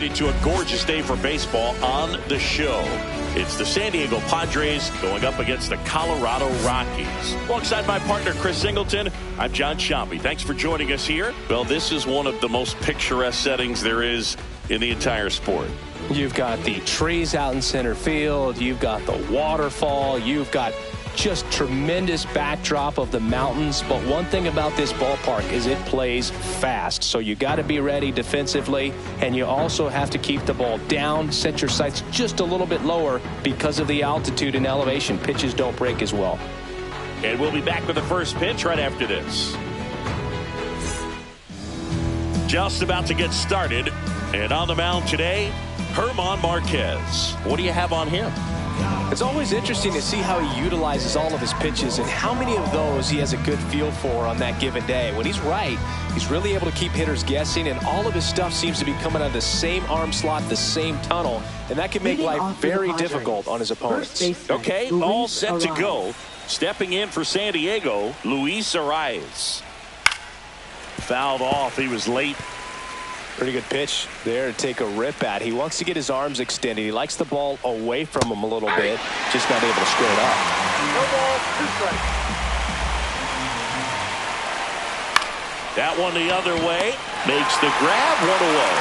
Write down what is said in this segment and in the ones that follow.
To a gorgeous day for baseball on the show. It's the San Diego Padres going up against the Colorado Rockies. Alongside my partner Chris Singleton, I'm John Shampi. Thanks for joining us here. Well, this is one of the most picturesque settings there is in the entire sport. You've got the trees out in center field. You've got the waterfall. You've got just tremendous backdrop of the mountains. But one thing about this ballpark is it plays fast. So you got to be ready defensively, and you also have to keep the ball down, set your sights just a little bit lower because of the altitude and elevation. Pitches don't break as well. And we'll be back with the first pitch right after this. Just about to get started, and on the mound today, Germán Marquez. What do you have on him? It's always interesting to see how he utilizes all of his pitches and how many of those he has a good feel for on that given day. When he's right, he's really able to keep hitters guessing, and all of his stuff seems to be coming out of the same arm slot, the same tunnel, and that can make life very difficult on his opponents. Okay, all set to go. Stepping in for San Diego, Luis Arraez. Fouled off. He was late. Pretty good pitch there to take a rip at. He wants to get his arms extended. He likes the ball away from him a little bit. Just not able to square it up. No ball, 2 strikes. That one the other way. Makes the grab, 1 away.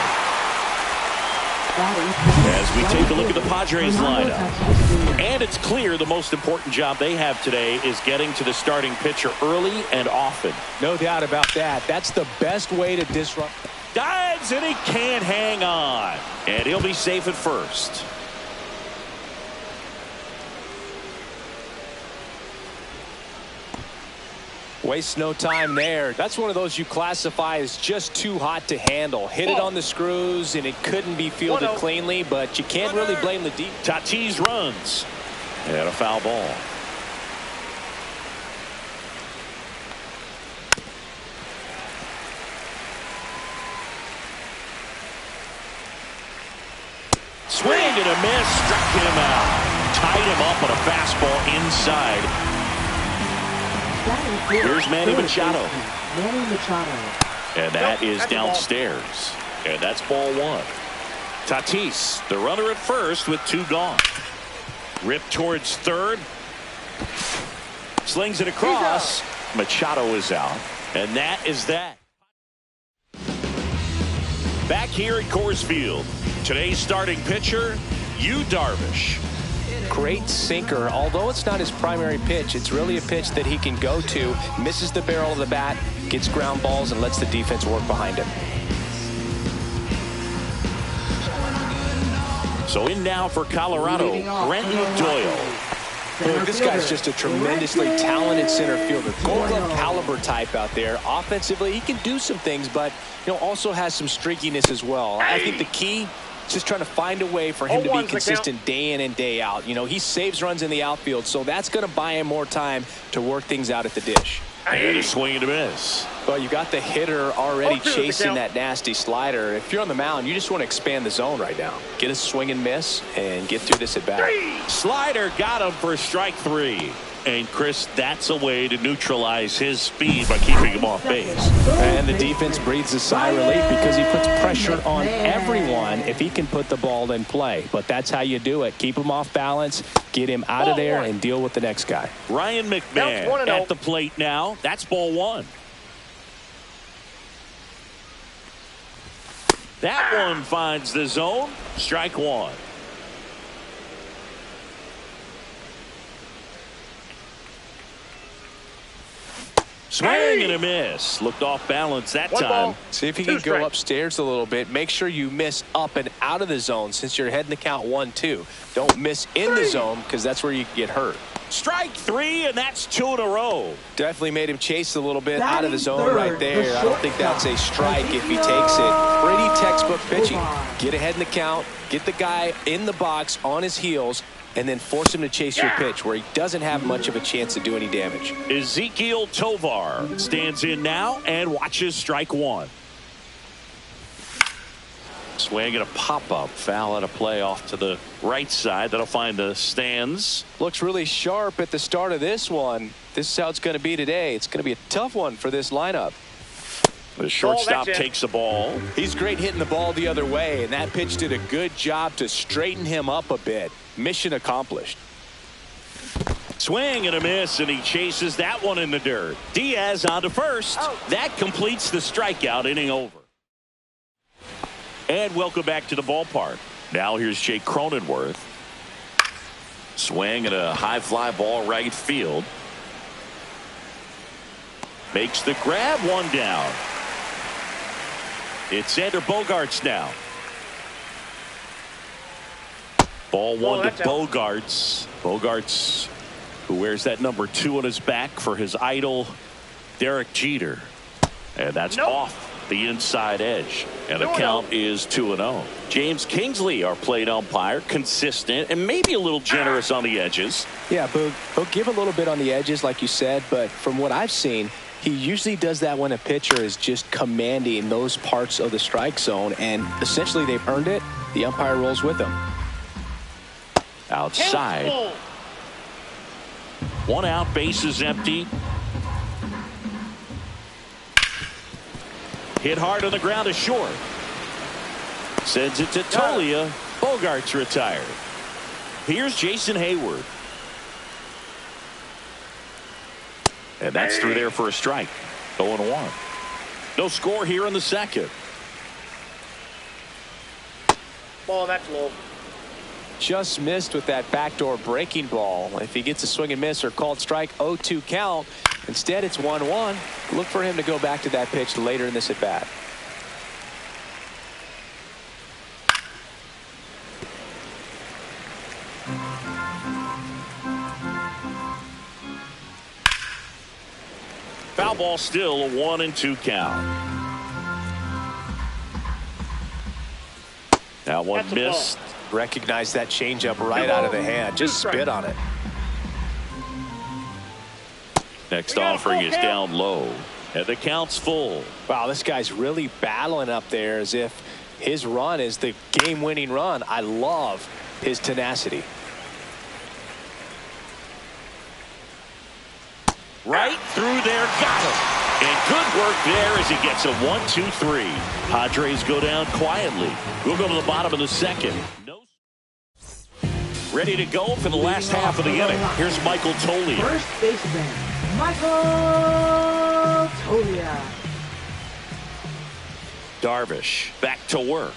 As we take a look at the Padres lineup. And it's clear the most important job they have today is getting to the starting pitcher early and often. No doubt about that. That's the best way to disrupt. Dives, and he can't hang on. And he'll be safe at first. Waste no time there. That's one of those you classify as just too hot to handle. Hit it on the screws, and it couldn't be fielded cleanly, but you can't really blame the deep. Tatis runs. And a foul ball. Swing and a miss, struck him out. Tied him up on a fastball inside. Here's Manny Machado. And that is downstairs. And that's ball 1. Tatis, the runner at first with 2 gone. Ripped towards third. Slings it across. Machado is out. And that is that. Back here at Coors Field. Today's starting pitcher, Yu Darvish. Great sinker. Although it's not his primary pitch, it's really a pitch that he can go to. Misses the barrel of the bat, gets ground balls, and lets the defense work behind him. So in now for Colorado, Brenton Doyle. Look, this guy's just a tremendously talented center fielder. Gold glove caliber type out there. Offensively, he can do some things, but also has some streakiness as well. I think the key is just trying to find a way for him to be consistent day in and day out. He saves runs in the outfield, so that's going to buy him more time to work things out at the dish. And a swing and a miss. Well, you got the hitter already chasing that nasty slider. If you're on the mound, you just want to expand the zone right now. Get a swing and miss and get through this at bat. Slider got him for strike 3. And Chris, that's a way to neutralize his speed by keeping him off base. And the defense breathes a sigh of relief because he puts pressure on everyone if he can put the ball in play. But that's how you do it. Keep him off balance, get him out of there, and deal with the next guy. Ryan McMahon at the plate now. That's ball 1. That one finds the zone. Strike 1. Swing and a miss. Looked off balance that time. See if you can go upstairs a little bit. Make sure you miss up and out of the zone since you're heading the count 1-2. Don't miss in the zone because that's where you get hurt. Strike 3, and that's 2 in a row. Definitely made him chase a little bit out of the zone right there. I don't think that's a strike if he takes it. Pretty textbook pitching. Get ahead in the count. Get the guy in the box on his heels. And then force him to chase your pitch where he doesn't have much of a chance to do any damage. Ezekiel Tovar stands in now and watches strike 1. Swing and a pop-up. Foul at a play off to the right side. That'll find the stands. Looks really sharp at the start of this one. This is how it's going to be today. It's going to be a tough one for this lineup. The shortstop takes the ball. He's great hitting the ball the other way, and that pitch did a good job to straighten him up a bit. Mission accomplished. Swing and a miss, and he chases that one in the dirt. Diaz on to first. That completes the strikeout inning over. And welcome back to the ballpark. Now here's Jake Cronenworth. Swing and a high fly ball right field. Makes the grab, one down. It's Xander Bogaerts now. Ball one to Bogaerts. Bogaerts, who wears that number 2 on his back for his idol, Derek Jeter. And that's off the inside edge. And the count is 2-0. James Kingsley, our plate umpire, consistent and maybe a little generous on the edges. Yeah, Boog, he'll give a little bit on the edges, like you said, but from what I've seen, he usually does that when a pitcher is just commanding those parts of the strike zone, and essentially they've earned it. The umpire rolls with them. Outside. 1 out, base is empty. Hit hard on the ground to short. Sends it to Tolia. Bogaerts retired. Here's Jason Hayward. And that's through there for a strike. 0-1. No score here in the second. Ball, that's low. Just missed with that backdoor breaking ball. If he gets a swing and miss or called strike, 0-2 count. Instead, it's 1-1. Look for him to go back to that pitch later in this at bat. Foul ball, still a 1-2 count. That one missed. Recognize that changeup right out of the hand. Just spit on it. Next offering is down low. And the count's full. Wow, this guy's really battling up there as if his run is the game-winning run. I love his tenacity. Right through there, got him. And good work there as he gets a 1-2-3. Padres go down quietly. We'll go to the bottom of the second. Ready to go for the last half of the inning. Here's Michael Tolia. First baseman, Michael Tolia. Darvish back to work.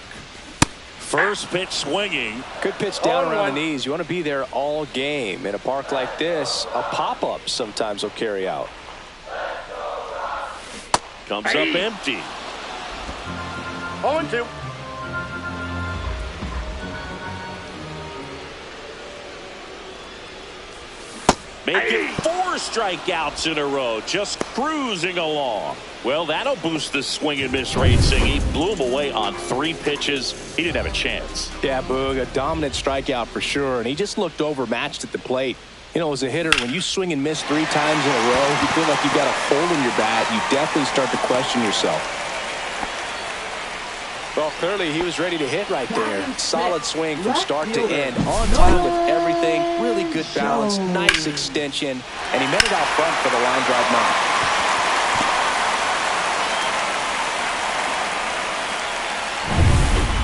First pitch swinging. Good pitch down around the knees. You want to be there all game. In a park like this, a pop-up sometimes will carry out. Comes up empty. 0-2. Making 4 strikeouts in a row, just cruising along. Well, that'll boost the swing and miss rating. He blew him away on 3 pitches. He didn't have a chance. Yeah, Boog, a dominant strikeout for sure, and he just looked overmatched at the plate. You know, as a hitter, when you swing and miss 3 times in a row, you feel like you've got a hole in your bat. You definitely start to question yourself. Well, clearly he was ready to hit right there. Solid swing from start to end. On time with everything. Really good balance. Nice extension. And he met it out front for the line drive knock.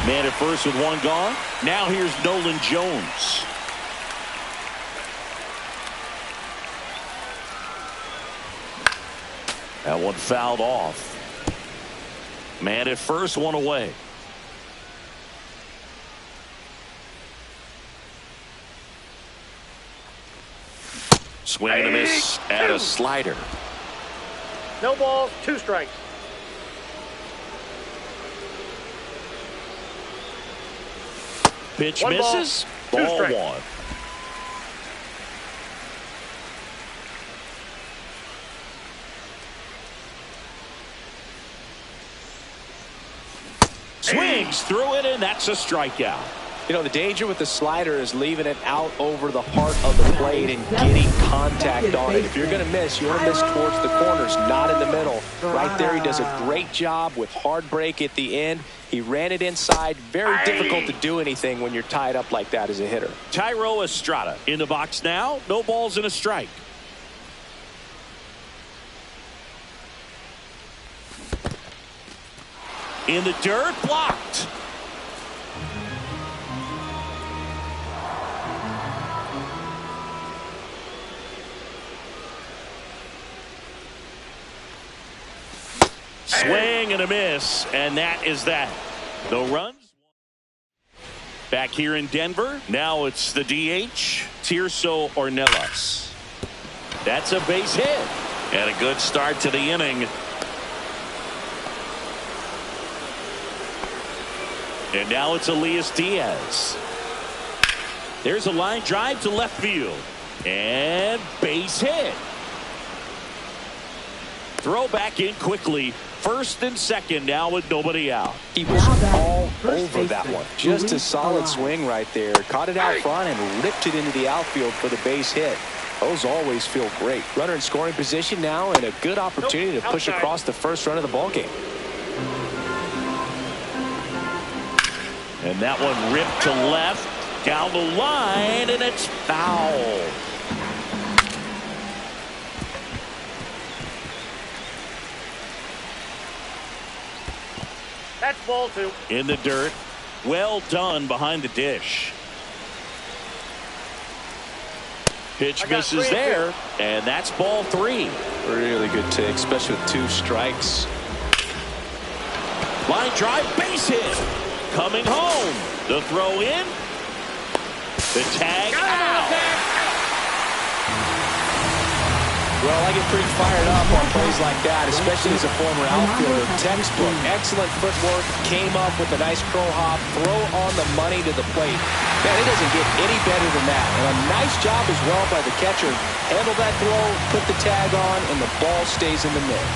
Man at first with 1 gone. Now here's Nolan Jones. That one fouled off. Man at first, 1 away. Swing and a miss at a slider. No balls, 2 strikes. Pitch 1 misses. Ball, 2 Ball strikes. 1. Swings through it, and that's a strikeout. You know, the danger with the slider is leaving it out over the heart of the plate and getting contact on it. If you're going to miss, you want to miss towards the corners, not in the middle. Right there, he does a great job with hard break at the end. He ran it inside. Very difficult to do anything when you're tied up like that as a hitter. Tyro Estrada in the box now. No balls and a strike. In the dirt, blocked. Swing and a miss, and that is that. No runs. Back here in Denver, now it's the DH, Tirso Ornelas. That's a base hit. And a good start to the inning. And now it's Elias Diaz. There's a line drive to left field. And base hit. Throw back in quickly. First and second now with nobody out. He was all over that one. Just a solid swing right there. Caught it out front and ripped it into the outfield for the base hit. Those always feel great. Runner in scoring position now and a good opportunity to push across the first run of the ballgame. And that one ripped to left, down the line, and it's foul. That's ball 2. In the dirt. Well done behind the dish. Pitch misses there, and that's ball 3. Really good take, especially with 2 strikes. Line drive, base hit. Coming home. The throw in. The tag out. Well, I get pretty fired up on plays like that, especially as a former outfielder. Textbook, excellent footwork, came up with a nice pro hop, throw on the money to the plate. Man, it doesn't get any better than that. And a nice job as well by the catcher. Handle that throw, put the tag on, and the ball stays in the mitt.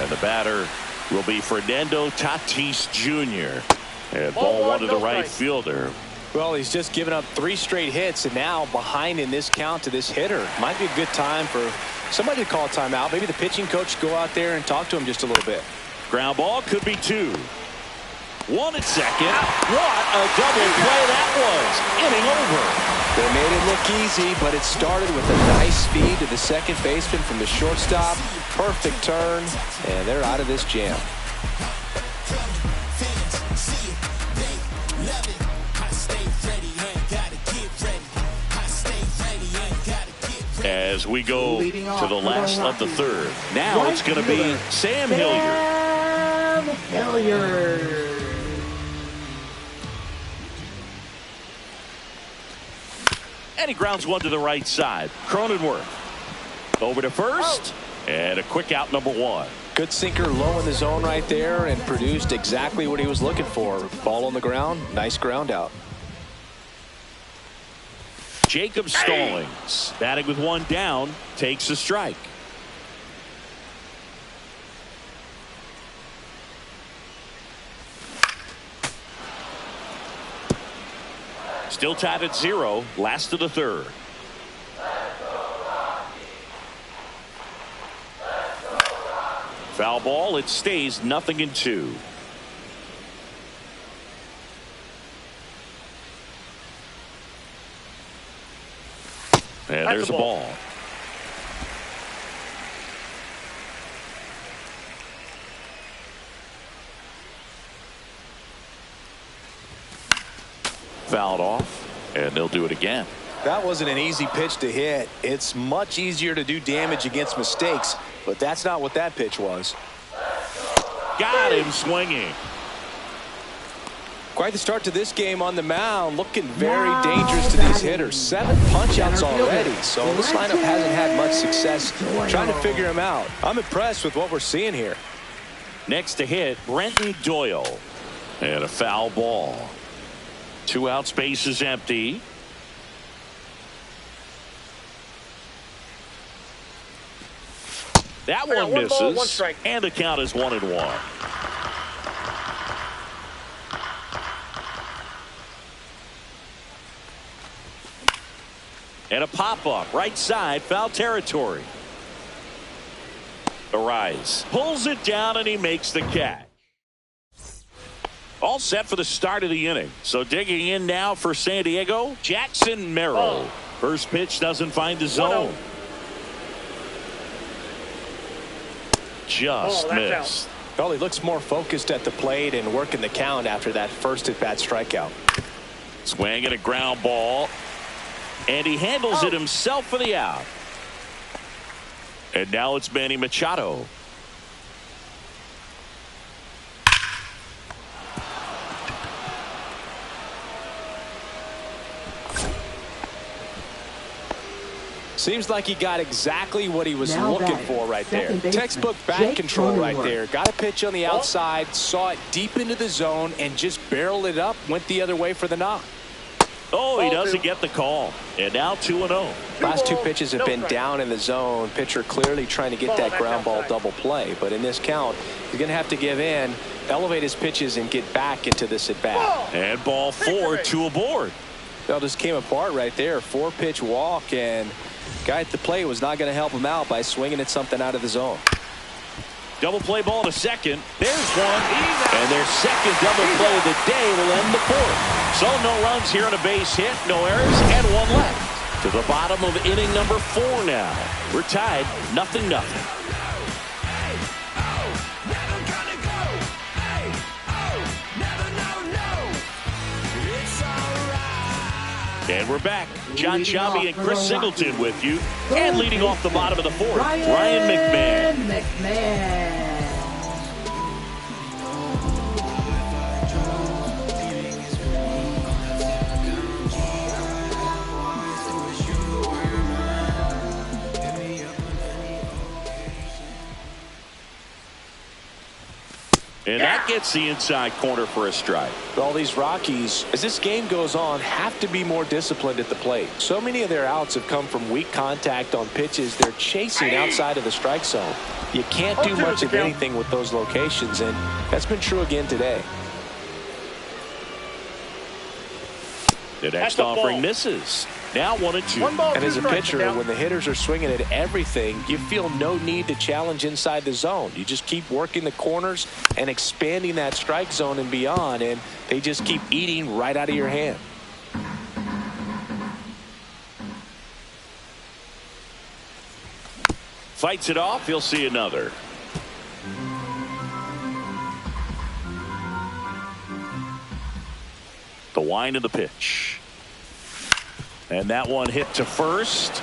And the batter will be Fernando Tatis Jr. And ball 1 to the right fielder. Well, he's just given up 3 straight hits, and now behind in this count to this hitter. Might be a good time for somebody to call a timeout. Maybe the pitching coach go out there and talk to him just a little bit. Ground ball could be 2. 1 at second. What a double play that was. Inning over. They made it look easy, but it started with a nice speed to the second baseman from the shortstop. Perfect turn, and they're out of this jam. As we go to the last of the third. Now it's going to be Sam Hilliard. And he grounds 1 to the right side. Cronenworth over to first. And a quick out, number 1. Good sinker low in the zone right there and produced exactly what he was looking for. Ball on the ground. Nice ground out. Jacob Stallings, batting with 1 down, takes a strike. Still tied at 0, last of the third. Foul ball, it stays 0-2. And there's the ball. Fouled off, and they'll do it again. That wasn't an easy pitch to hit. It's much easier to do damage against mistakes, but that's not what that pitch was. Got him swinging. Quite the start to this game on the mound. Looking very dangerous to these hitters. 7 punch-outs already, so this lineup hasn't had much success trying to figure him out. I'm impressed with what we're seeing here. Next to hit, Brenton Doyle. And a foul ball. 2 outs, base is empty. That one misses, and the count is 1-1. And a pop-up, right side, foul territory. The rise, pulls it down, and he makes the catch. All set for the start of the inning. So digging in now for San Diego, Jackson Merrill. First pitch doesn't find the zone. just missed. Well, he looks more focused at the plate and working the count after that first at-bat strikeout. Swing and a ground ball. And he handles it himself for the out. And now it's Manny Machado. Seems like he got exactly what he was looking for right there. Textbook bat control right there. Got a pitch on the outside, saw it deep into the zone, and just barreled it up. Went the other way for the knock. Oh, he doesn't get the call. And now 2-0. Last two pitches have been down in the zone. Pitcher clearly trying to get that ground ball double play. But in this count, he's going to have to give in, elevate his pitches, and get back into this at-bat. And ball 4, 2 aboard. Well, just came apart right there. 4-pitch walk, and guy at the plate was not going to help him out by swinging at something out of the zone. Double play ball to second. There's one. And their second double play of the day will end the fourth. So no runs here on a base hit, no errors, and one left. To the bottom of inning number 4 now. We're tied 0-0. And we're back. John Sciambi and Chris Singleton with you. And leading off the bottom of the fourth, Ryan McMahon. And that gets the inside corner for a strike. All these Rockies, as this game goes on, have to be more disciplined at the plate. So many of their outs have come from weak contact on pitches they're chasing outside of the strike zone. You can't do much of anything with those locations, and that's been true again today. The next offering misses. Now 1-2. And as a pitcher, when the hitters are swinging at everything, you feel no need to challenge inside the zone. You just keep working the corners and expanding that strike zone and beyond, and they just keep eating right out of your hand. Fights it off. He'll see another. The wind of the pitch. And that one hit to first.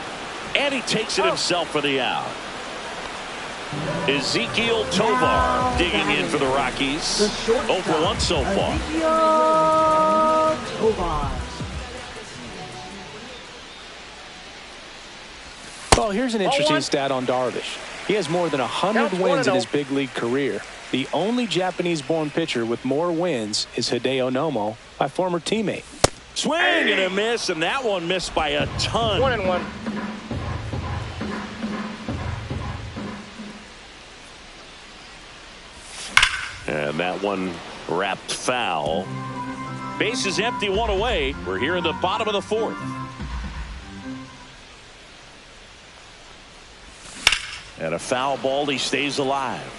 And he takes it himself for the out. Ezekiel Tovar digging in for the Rockies. 0 for 1 so far. Well, here's an interesting stat on Darvish. He has more than 100 wins in his big league career. The only Japanese-born pitcher with more wins is Hideo Nomo, my former teammate. Swing and a miss, and that one missed by a ton. 1-1. And that one wrapped foul. Base is empty, 1 away. We're here in the bottom of the fourth. And a foul ball, he stays alive.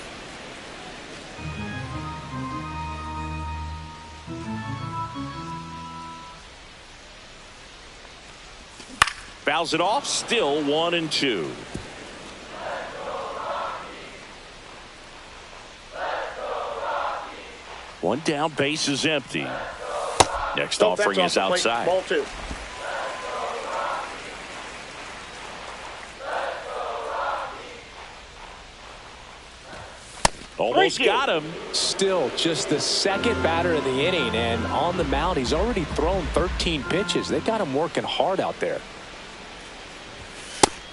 Fouls it off, still 1-2. One down, base is empty. Next offering is outside. Ball 2. Almost got him. Still just the second batter of the inning, and on the mound he's already thrown 13 pitches. They got him working hard out there.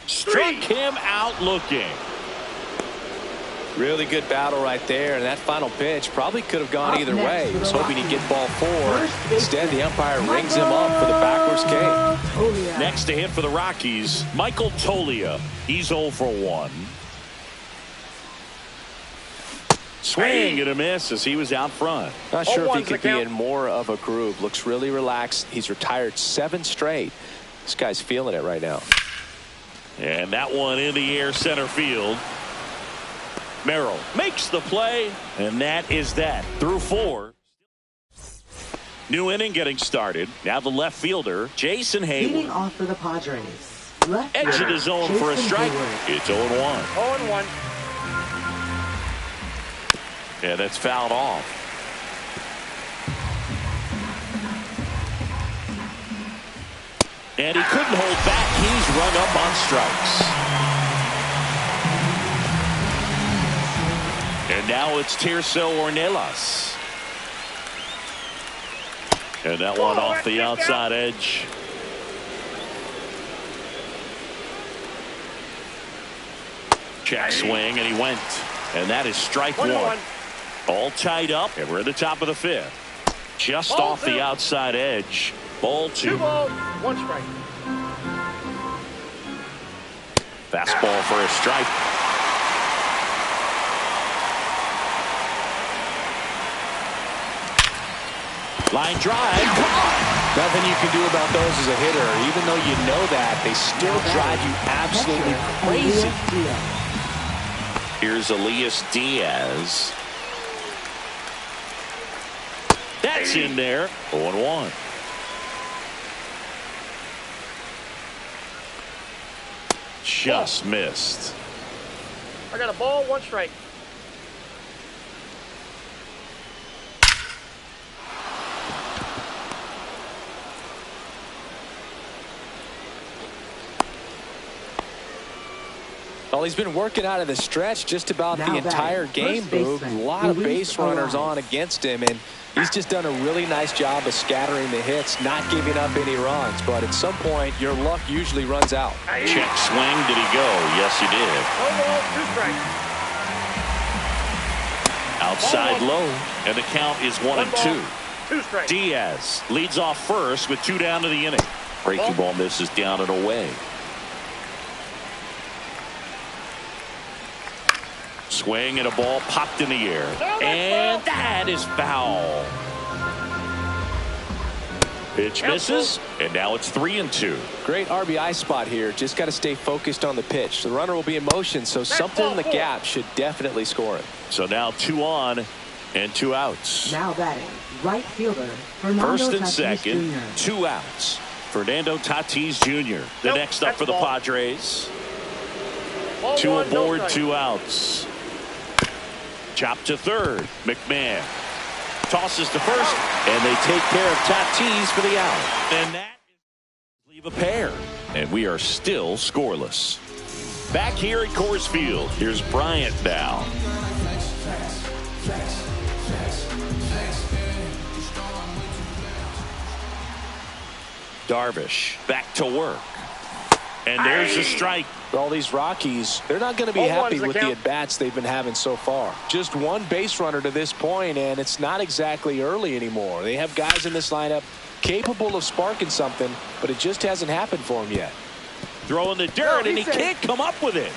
Struck him out looking. Really good battle right there, and that final pitch probably could have gone either way. He was hoping he'd get ball 4. Instead, the umpire rings him up for the backwards K. Next to hit for the Rockies, Michael Toglia. He's 0 for 1. Swing and a miss as he was out front. Not sure if he could be in more of a groove. Looks really relaxed. He's retired 7 straight. This guy's feeling it right now. And that one in the air center field. Merrill makes the play, and that is that. Through 4. New inning getting started. Now the left fielder, Jason Hayward. Leading off for the Padres. Edge of the zone for a strike. It's 0-1. 0-1. And it's fouled off. And he couldn't hold back. He's rung up on strikes. And now it's Tirso Ornelas. And that one off the outside edge. Check swing, and he went. And that is strike one. All tied up, and we're at the top of the fifth. Just off the outside edge. Ball two. 2 balls, 1 strike. Fastball for a strike. Line drive. Nothing you can do about those as a hitter. Even though you know that, they still drive you absolutely crazy. Here's Elias Diaz. That's in there. 0-1. Just missed. I got a ball, 1 strike. Well, he's been working out of the stretch just about the entire game, Boog. A lot of base runners on against him, and he's just done a really nice job of scattering the hits, not giving up any runs. But at some point, your luck usually runs out. Check swing. Did he go? Yes, he did. No ball, 2 strikes. Outside low, and the count is 1-2. 2 strikes. Diaz leads off first with 2 down to the inning. Breaking ball misses down and away. Swing and a ball popped in the air. And that is foul. Pitch misses, and now it's 3-2. Great RBI spot here. Just got to stay focused on the pitch. The runner will be in motion, so something in the gap should definitely score it. So now 2 on and 2 outs. Now batting, right fielder, Fernando First and Tatis second, Jr. 2 outs. Fernando Tatis Jr. The next up for the Padres. 2 aboard, 2 outs. Chop to third. McMahon tosses to first, and they take care of Tatis for the out. And that leave a pair, and we are still scoreless. Back here at Coors Field, here's Bryant now. Darvish back to work. And there's a strike. All these Rockies, they're not going to be happy with the at-bats they've been having so far. Just 1 base runner to this point, and it's not exactly early anymore. They have guys in this lineup capable of sparking something, but it just hasn't happened for them yet. Throwing the dirt, and he can't come up with it.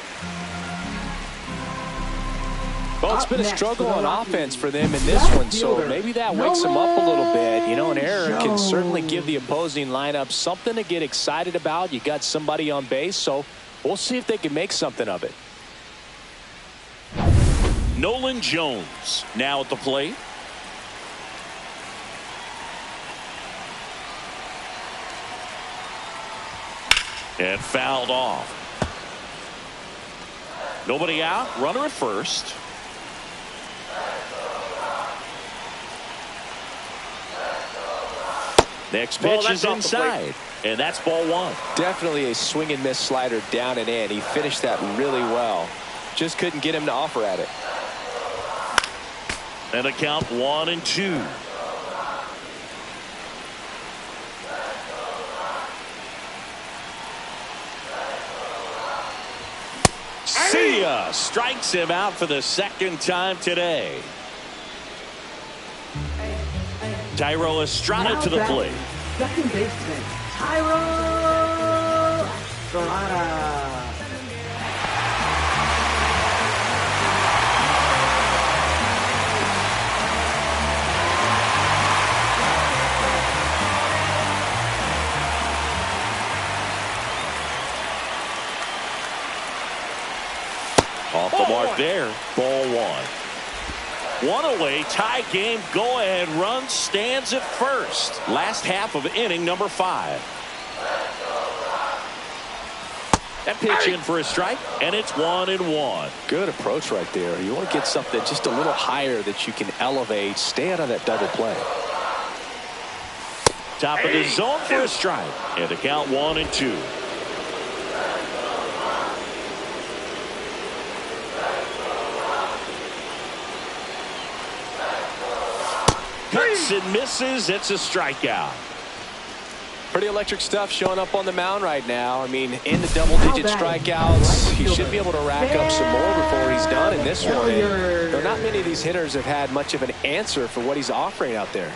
Well, it's been a struggle on offense for them in this one, so maybe that wakes them up a little bit. You know, an error can certainly give the opposing lineup something to get excited about. You got somebody on base, so we'll see if they can make something of it. Nolan Jones now at the plate. And fouled off. Nobody out. Runner at first. Next pitch is inside, and that's ball 1. Definitely a swing and miss slider down and in. He finished that really well. Just couldn't get him to offer at it. And a count 1-2. See ya. Strikes him out for the 2nd time today. Tyro Estrada to the plate. Second baseman, Tyro Estrada. Off the mark there. Ball 1. 1 away, tie game, go ahead run stands at first. Last half of inning number 5. That pitch in for a strike, and it's 1-1. Good approach right there. You want to get something just a little higher that you can elevate. Stay out of that double play. Top of the zone for a strike. And the count 1-2. Cuts and misses. It's a strikeout. Pretty electric stuff showing up on the mound right now. I mean, in the double-digit strikeouts, he should be able to rack up some more before he's done in this one. And there are not many of these hitters have had much of an answer for what he's offering out there.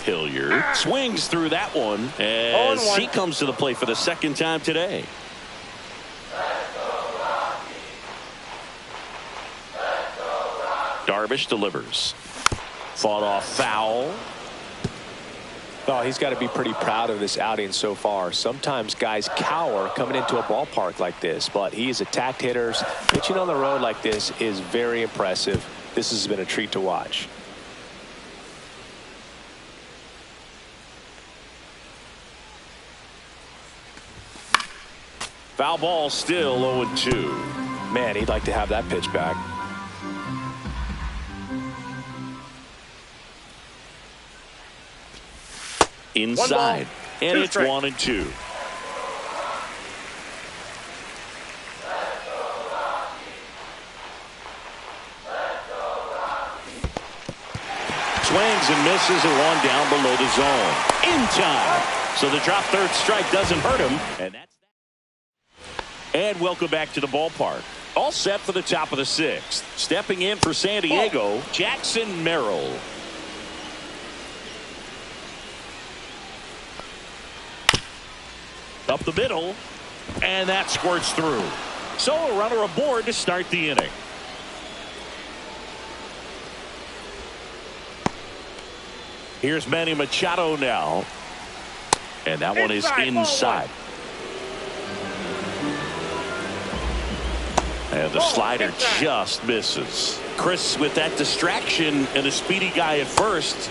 Hilliard swings through that one as he comes to the plate for the second time today. Darvish delivers. Fought off foul. Oh, he's got to be pretty proud of this outing so far. Sometimes guys cower coming into a ballpark like this, but he has attacked hitters. Pitching on the road like this is very impressive. This has been a treat to watch. Foul ball, still 0-2. Man, he'd like to have that pitch back. Inside, and it's 1-2. Swings and misses at one down below the zone. In time. So the drop third strike doesn't hurt him. And that's that. And welcome back to the ballpark. All set for the top of the sixth. Stepping in for San Diego, Jackson Merrill. Up the middle, and that squirts through. So a runner aboard to start the inning. Here's Manny Machado now, and that one is inside. And the slider just misses. Chris, with that distraction and a speedy guy at first,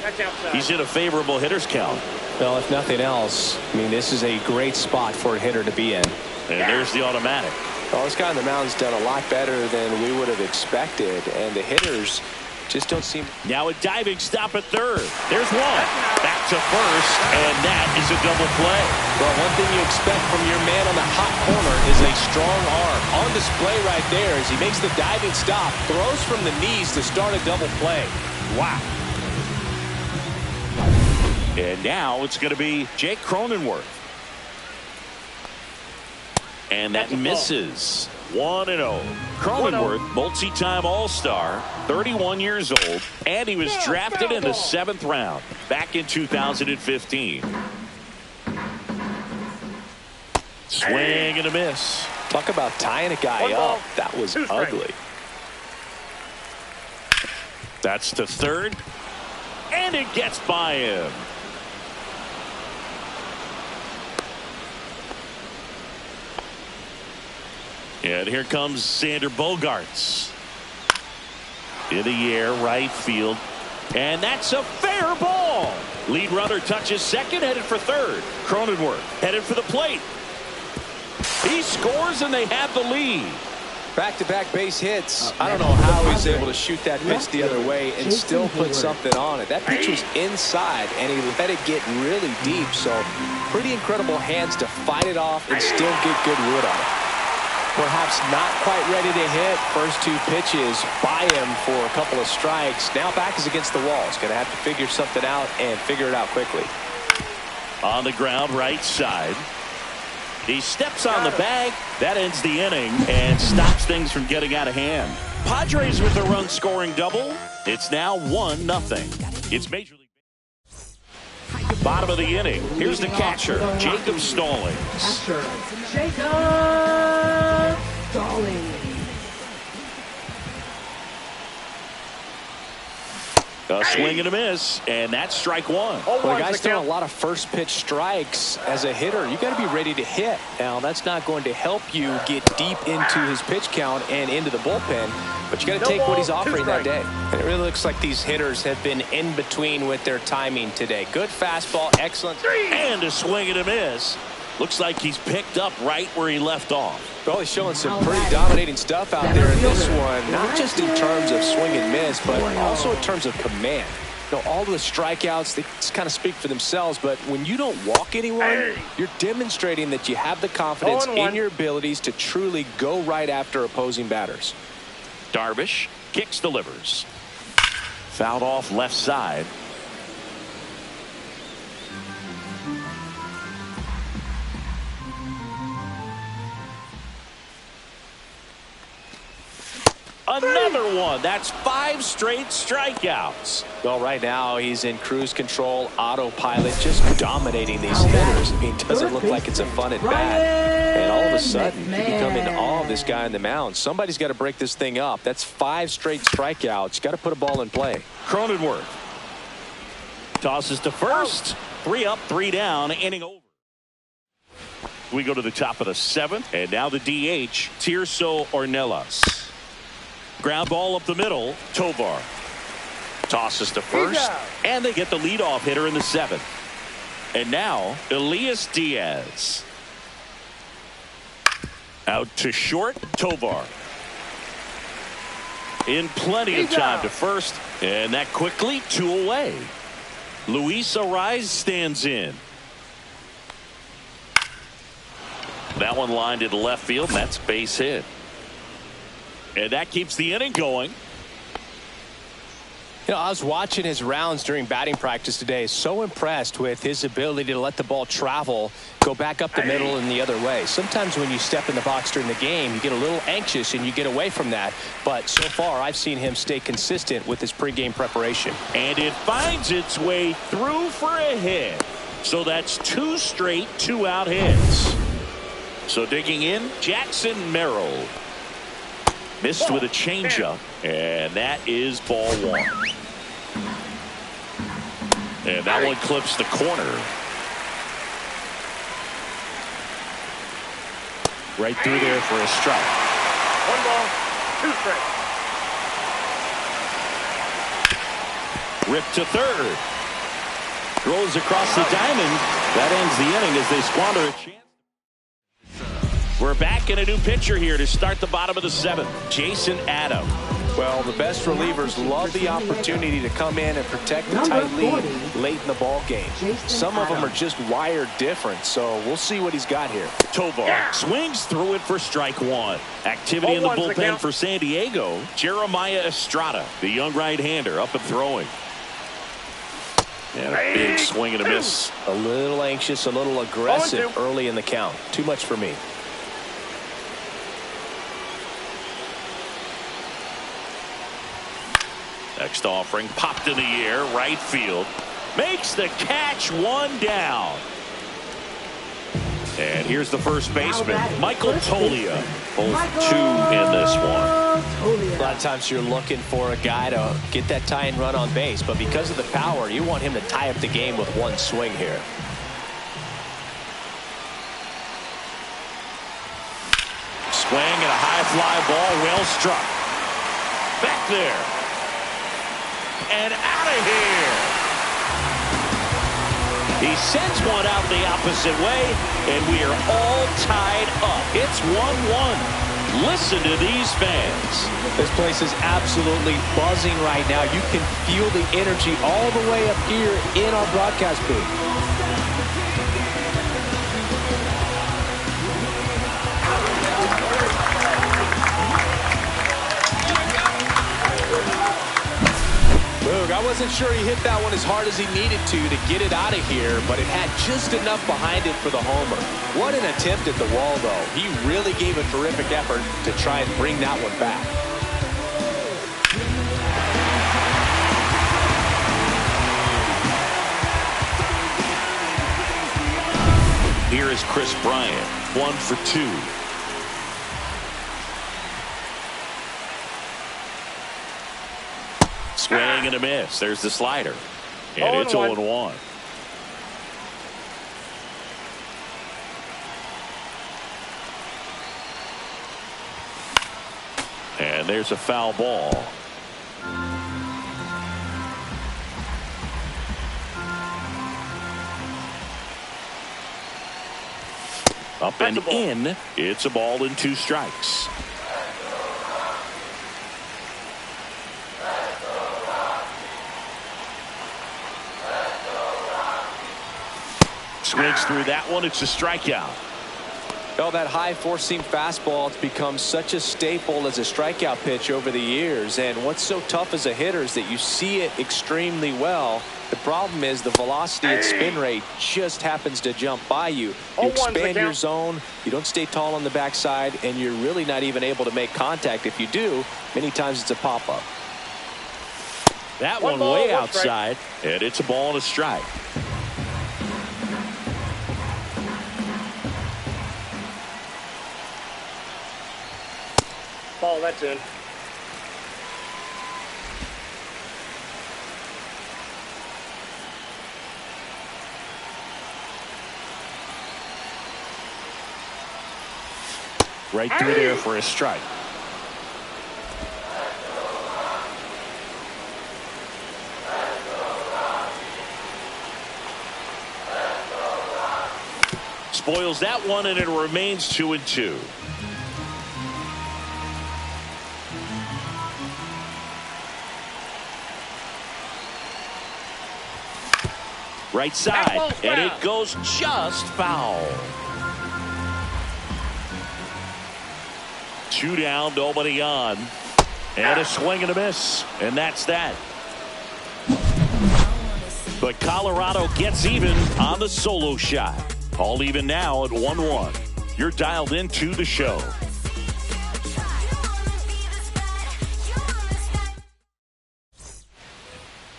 he's in a favorable hitter's count. Well, if nothing else, I mean, this is a great spot for a hitter to be in. And there's the automatic. Well, this guy on the mound's done a lot better than we would have expected, and the hitters just don't seem. Now a diving stop at third. There's one. Back to first, and that is a double play. Well, one thing you expect from your man on the hot corner is a strong arm. On display right there as he makes the diving stop, throws from the knees to start a double play. Wow. And now it's going to be Jake Cronenworth. And that misses. 1-0. Cronenworth, multi-time All-Star, 31 years old, and he was drafted in the 7th round back in 2015. Swing and a miss. Talk about tying a guy up. That was ugly. That's to third, and it gets by him. And here comes Xander Bogaerts. In the air, right field. And that's a fair ball. Lead runner touches second, headed for third. Cronenworth headed for the plate. He scores, and they have the lead. Back-to-back base hits. I don't know how he's able to shoot that pitch the other way and still put something on it. That pitch was inside, and he let it get really deep. So pretty incredible hands to fight it off and still get good wood on it. Perhaps not quite ready to hit. First two pitches by him for a couple of strikes. Now back is against the wall. He's going to have to figure something out and figure it out quickly. On the ground, right side. He steps on the bag. That ends the inning and stops things from getting out of hand. Padres with a run-scoring double. It's now 1-0. It's Major League. Bottom of the inning. Here's the catcher, Jacob Stallings. Jacob Stallings. A swing and a miss, and that's strike one. Well, the guy's throwing a lot of first pitch strikes. As a hitter, you got to be ready to hit. Now, that's not going to help you get deep into his pitch count and into the bullpen, but you got to take what he's offering that day. And it really looks like these hitters have been in between with their timing today. Good fastball, excellent. And a swing and a miss. Looks like he's picked up right where he left off. Well, he's showing some pretty dominating stuff out there in this one, not just in terms of swing and miss, but also in terms of command. You know, all the strikeouts, they just kind of speak for themselves, but when you don't walk anyone, you're demonstrating that you have the confidence in your abilities to truly go right after opposing batters. Darvish kicks, delivers. Fouled off left side. Another one. That's 5 straight strikeouts. Well, right now he's in cruise control, autopilot, just dominating these hitters. I mean, doesn't look like it's a fun at bat. And all of a sudden, you become in awe of this guy on the mound. Somebody's got to break this thing up. That's 5 straight strikeouts. Got to put a ball in play. Cronenworth tosses to first. 3 up, 3 down, inning over. We go to the top of the 7th, and now the DH, Tirso Ornelas. Ground ball up the middle. Tovar tosses to first, and they get the leadoff hitter in the 7th. And now Elias Diaz out to short. Tovar in plenty of time to first, and that quickly 2 away. Luis Arraez stands in. That one lined into left field, and that's base hit. And that keeps the inning going. You know, I was watching his rounds during batting practice today. So impressed with his ability to let the ball travel, go back up the middle and the other way. Sometimes when you step in the box during the game, you get a little anxious and you get away from that. But so far, I've seen him stay consistent with his pregame preparation. And it finds its way through for a hit. So that's 2 straight 2-out hits. So digging in, Jackson Merrill. Missed with a changeup, and that is ball 1. And that one clips the corner. Right through there for a strike. 1 ball, 2 strikes. Ripped to third. Throws across the diamond. That ends the inning as they squander a chance. We're back in a new pitcher here to start the bottom of the 7th. Jason Adam. Well, the best relievers love the opportunity to come in and protect the tight lead late in the ball game. Some of them are just wired different, so we'll see what he's got here. Tovar swings through it for strike 1. Activity in the bullpen for San Diego. Jeremiah Estrada, the young right-hander, up and throwing. And a big swing and a miss. A little anxious, a little aggressive early in the count. Too much for me. Next offering popped in the air, right field. Makes the catch, 1 down. And here's the first baseman, Michael Toglia. Both 2 in this one. A lot of times you're looking for a guy to get that tying run on base, but because of the power, you want him to tie up the game with 1 swing here. Swing and a high fly ball, well struck. Back there. And out of here. He sends one out the opposite way, and we are all tied up. It's 1-1. Listen to these fans. This place is absolutely buzzing right now. You can feel the energy all the way up here in our broadcast booth. I wasn't sure he hit that one as hard as he needed to get it out of here, but it had just enough behind it for the homer. What an attempt at the wall, though. He really gave a terrific effort to try and bring that one back. Here is Chris Bryant, 1 for 2. Swing and a miss. There's the slider. And it's 0-1. And there's a foul ball. Up and in. It's a ball and 2 strikes. Swings through that one. It's a strikeout. Well, that high four-seam fastball has become such a staple as a strikeout pitch over the years. And what's so tough as a hitter is that you see it extremely well. The problem is the velocity and spin rate just happens to jump by you. You expand your zone, you don't stay tall on the backside, and you're really not even able to make contact. If you do, many times it's a pop-up. That one way outside, and it's a ball and a strike. Ball, that's in. Right through there for a strike. Spoils that one, and it remains 2-2. Right side, and it goes just foul. 2 down, nobody on. And a swing and a miss, and that's that. But Colorado gets even on the solo shot. All even now at 1-1. You're dialed into the show.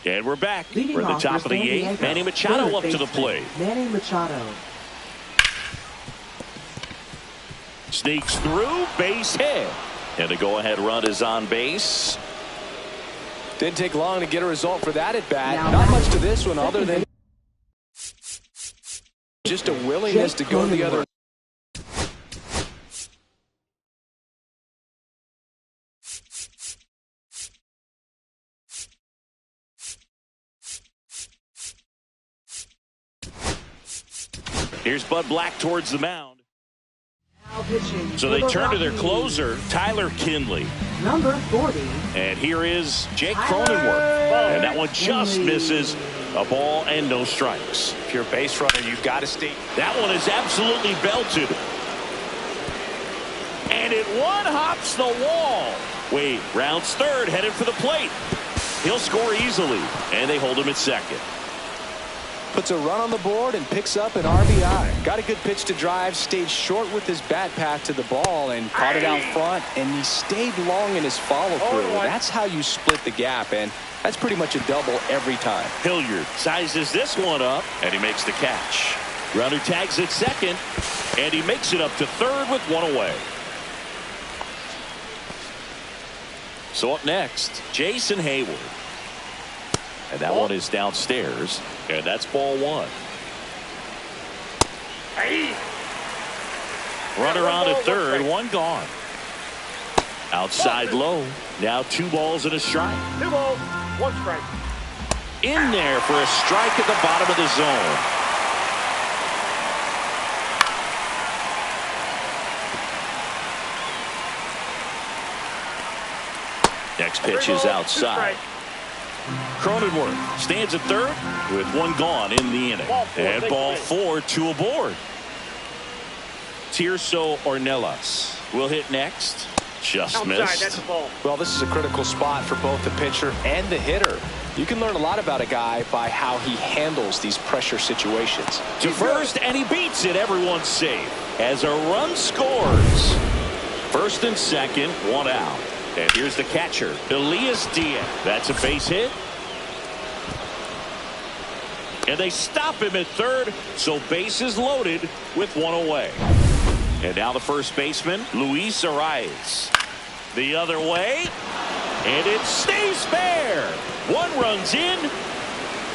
And we're back. We're at the top of the 8th. Manny Machado up to the plate. Manny Machado. Sneaks through, base hit. And the go-ahead run is on base. Didn't take long to get a result for that at bat. Not much to this one other than just a willingness to go the other. Here's Bud Black towards the mound. Pitching. So they turn to their closer, Tyler Kinley. Number 40. And here is Jake Cronenworth. And that one just misses a ball and no strikes. If you're a base runner, you've got to stay. That one is absolutely belted. And it one-hops the wall. Wade rounds third, headed for the plate. He'll score easily, and they hold him at second. Puts a run on the board and picks up an RBI. Got a good pitch to drive, stayed short with his bat path to the ball and caught it out front, and he stayed long in his follow-through. That's how you split the gap, and that's pretty much a double every time. Hilliard sizes this one up, and he makes the catch. Runner tags at second, and he makes it up to third with one away. So up next, Jason Hayward. And that one is downstairs, and that's ball 1. Runner on at third, one gone. Outside low, now 2 balls and a strike. 2 balls, 1 strike. In there for a strike at the bottom of the zone. Next pitch is outside. Cronenworth stands at third with 1 gone in the inning. And ball 4, 2 aboard. Tirso Ornelas will hit next. Just missed. That's a ball. Well, this is a critical spot for both the pitcher and the hitter. You can learn a lot about a guy by how he handles these pressure situations. To first, and he beats it. Everyone's safe as a run scores. First and second, 1 out. And here's the catcher, Elias Diaz. That's a base hit. And they stop him at third, so bases loaded with 1 away. And now the first baseman, Luis Arias. The other way, and it stays fair. 1 runs in,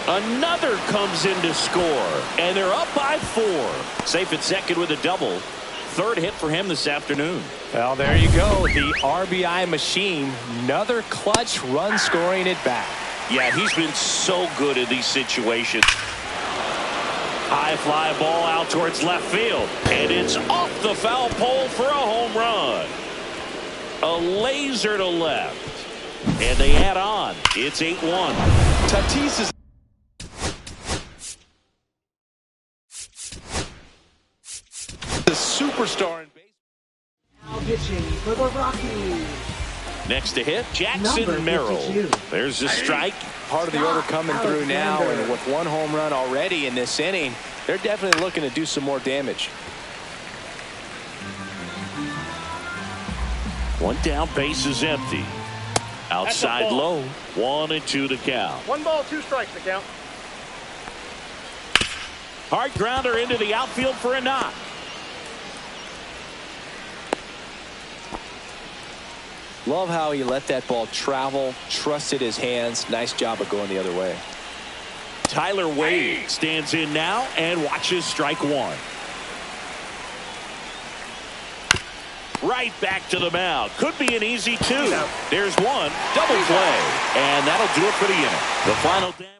another comes in to score, and they're up by 4. Safe at second with a double. 3rd hit for him this afternoon. Well, there you go. The RBI machine. Another clutch run scoring at bat. Yeah, he's been so good in these situations. High fly ball out towards left field. And it's off the foul pole for a home run. A laser to left. And they add on. It's 8-1. Tatis is the superstar in baseball. Now pitching for the Rockies. Next to hit, Jackson Number Merrill. 52. There's a strike. Part of the order coming through now, Alexander. and with one home run already in this inning, they're definitely looking to do some more damage. One down, base is empty. Outside low, 1-2 to count. 1 ball, 2 strikes to count. Hard grounder into the outfield for a knock. Love how he let that ball travel, trusted his hands. Nice job of going the other way. Tyler Wade stands in now and watches strike one. Right back to the mound. Could be an easy 2. There's one. Double play. And that'll do it for the inning. The final damage.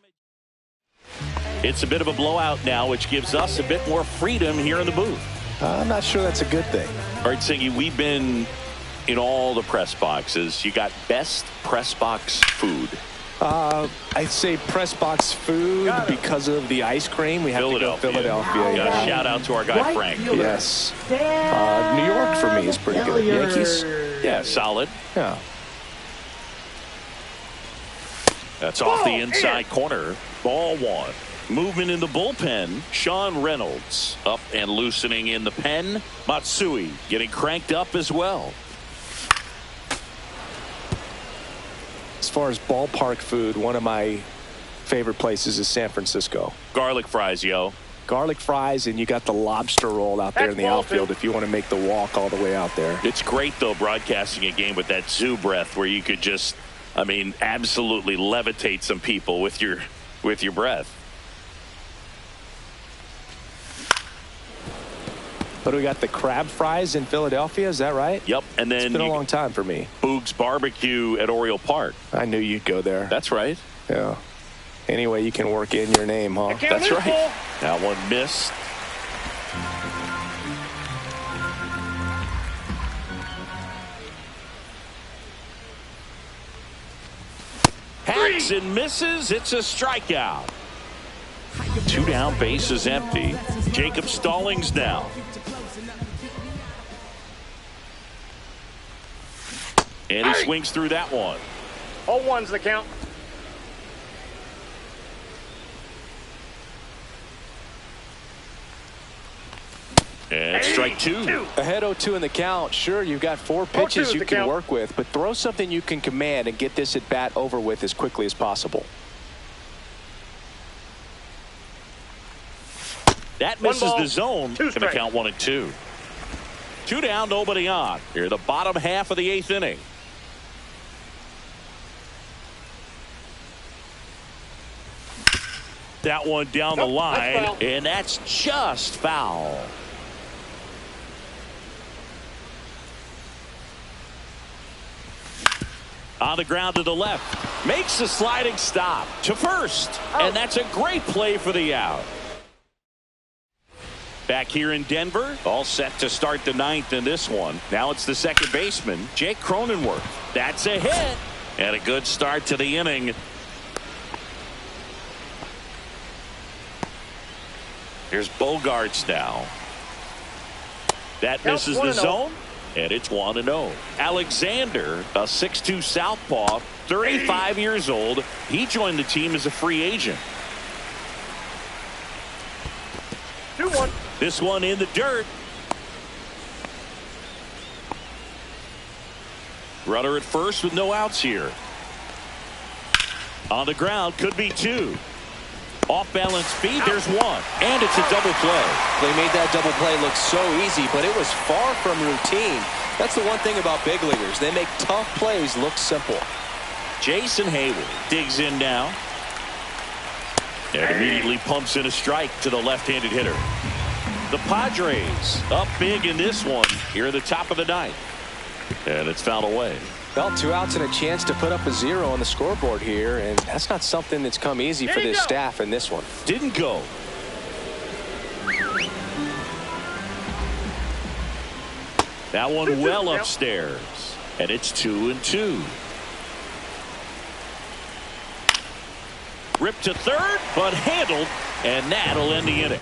It's a bit of a blowout now, which gives us a bit more freedom here in the booth. I'm not sure that's a good thing. All right, Singy, we've been in all the press boxes. You got best press box food. I'd say press box food because of the ice cream. We have to go Philadelphia. Yeah, shout out to our guy Frank. Yes. New York for me is pretty good. Yankees? Yeah, solid. Yeah. That's off the inside corner. Ball 1. Movement in the bullpen. Sean Reynolds up and loosening in the pen. Matsui getting cranked up as well. As far as ballpark food, one of my favorite places is San Francisco. Garlic fries, yo. Garlic fries, and you got the lobster roll out there in the outfield if you want to make the walk all the way out there. It's great, though, broadcasting a game with that zoo breath where you could just, I mean, absolutely levitate some people with your breath. But we got the crab fries in Philadelphia, is that right? Yep, and then it's been a long time for me. Boog's Barbecue at Oriole Park. I knew you'd go there. That's right. Yeah. Anyway, you can work in your name, huh? That's right. That one missed. Hacks and misses. It's a strikeout. 2 down, base is empty. Jacob Stallings now. And he swings through that one. 0-1's the count. And strike 2. Ahead 0-2 in the count. Sure, you've got 4 pitches you can work with, but throw something you can command and get this at bat over with as quickly as possible. That misses the zone. Going to count 1-2. 2 down, nobody on. Here, the bottom half of the 8th inning. That one down the line, and that's just foul. On the ground to the left. Makes a sliding stop to first. And that's a great play for the out. Back here in Denver, all set to start the 9th in this one. Now it's the second baseman, Jake Cronenworth. That's a hit. And a good start to the inning. Here's Bogarts now. That misses the zone, and it's 1-0. Alexander, a 6'2 southpaw, 35 years old. He joined the team as a free agent. 2-1. This one in the dirt. Runner at first with no outs here. On the ground, could be 2. Off balance speed, there's 1. And it's a double play. They made that double play look so easy, but it was far from routine. That's the one thing about big leaguers. They make tough plays look simple. Jason Hayward digs in now. And immediately pumps in a strike to the left-handed hitter. The Padres up big in this one here at the top of the 9th. And it's fouled away. Well, 2 outs and a chance to put up a 0 on the scoreboard here, and that's not something that's come easy for this staff in this one. Didn't go. That one 2-2 well count. upstairs. And it's 2-2. Ripped to third, but handled, and that'll end the inning.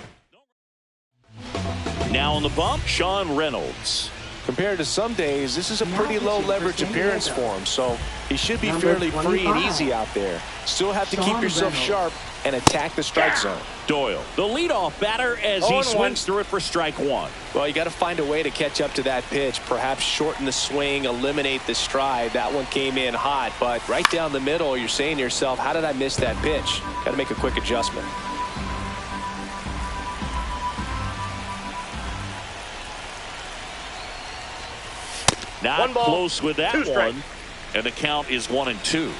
Now on the bump, Sean Reynolds. Compared to some days, this is a pretty low leverage appearance for him, so he should be Number fairly free and 25. easy out there. Still have to keep Sean yourself Reynolds. sharp and attack the strike zone. Doyle, the leadoff batter, as he 0-1. swings through it for strike one. Well, you got to find a way to catch up to that pitch, perhaps shorten the swing, eliminate the stride. That one came in hot, but right down the middle, you're saying to yourself, how did I miss that pitch? Got to make a quick adjustment. Not One ball, close with that 2 strikes. one, and the count is 1-2.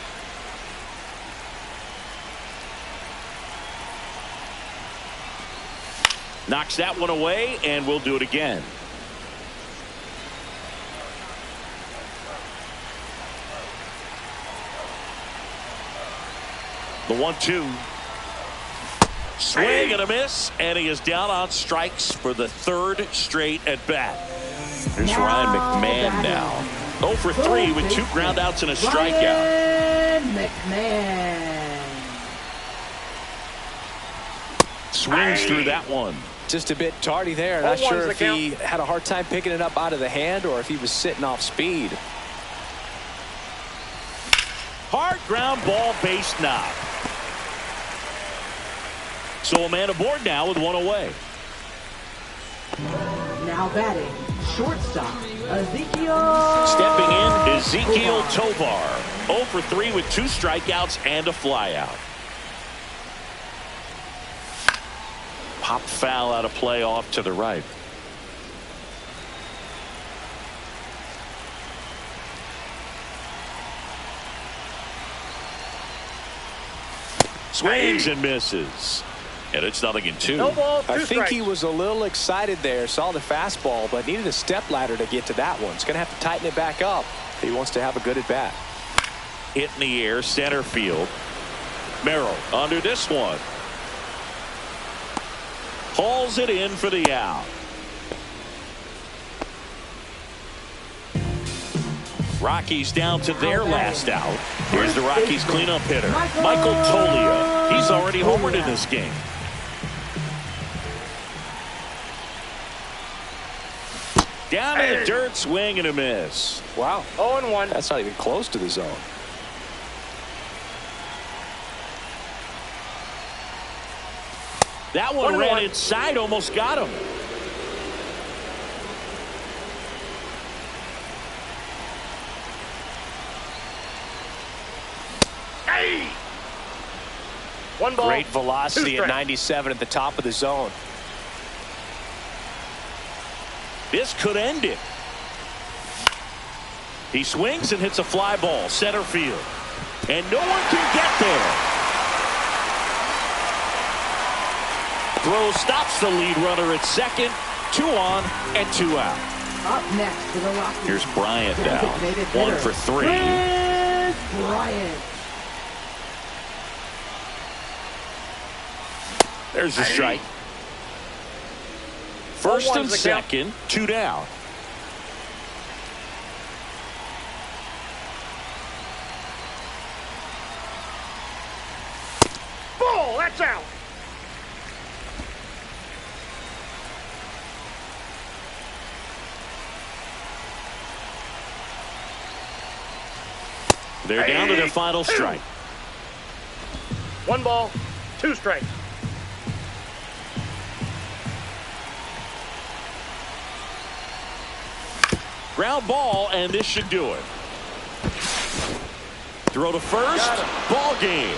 Knocks that one away, and we'll do it again. The 1-2. Swing and a miss, and he is down on strikes for the third straight at bat. There's Now Ryan McMahon now. 0 for 3 with 2 groundouts and a strikeout. Ryan McMahon. Swings through that one. Just a bit tardy there. Not 0-1's sure the if he had a hard time picking it up out of the hand or if he was sitting off speed. Hard ground ball, base knock. So a man aboard now with 1 away. Now batting, shortstop, Ezekiel. Stepping in, Ezekiel Tovar. 0 for 3 with 2 strikeouts and a flyout. Pop foul out of play off to the right. Swings and misses. And it's 0-2. No ball, 2 I strikes. think he was a little excited there, saw the fastball, but needed a step ladder to get to that one. He's going to have to tighten it back up if he wants to have a good at bat. Hit in the air, center field. Merrill under this one. Hauls it in for the out. Rockies down to their last out. Here's the Rockies cleanup hitter, Michael Tolia. He's already homered in this game. Down in the dirt, swing and a miss. Wow. 0-1. That's not even close to the zone. That one 1-1. ran inside, almost got him. Hey! 1 ball. Great velocity 2 at strikes. 97 at the top of the zone. This could end it. He swings and hits a fly ball, center field. And no one can get there. Throw stops the lead runner at second. 2 on and 2 out. Up next for the Rockies. Here's Bryant now. Designated 1 hitter, for 3. Chris Bryant. There's the strike. First 0-1's and the count. second, 2 down. Ball, that's out. They're down to their final strike. 1 ball, 2 strikes. Ground ball, and this should do it. Throw to first, ball game.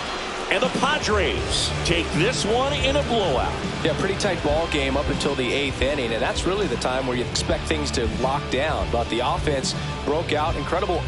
And the Padres take this one in a blowout. Yeah, pretty tight ball game up until the 8th inning, and that's really the time where you expect things to lock down. But the offense broke out. Incredible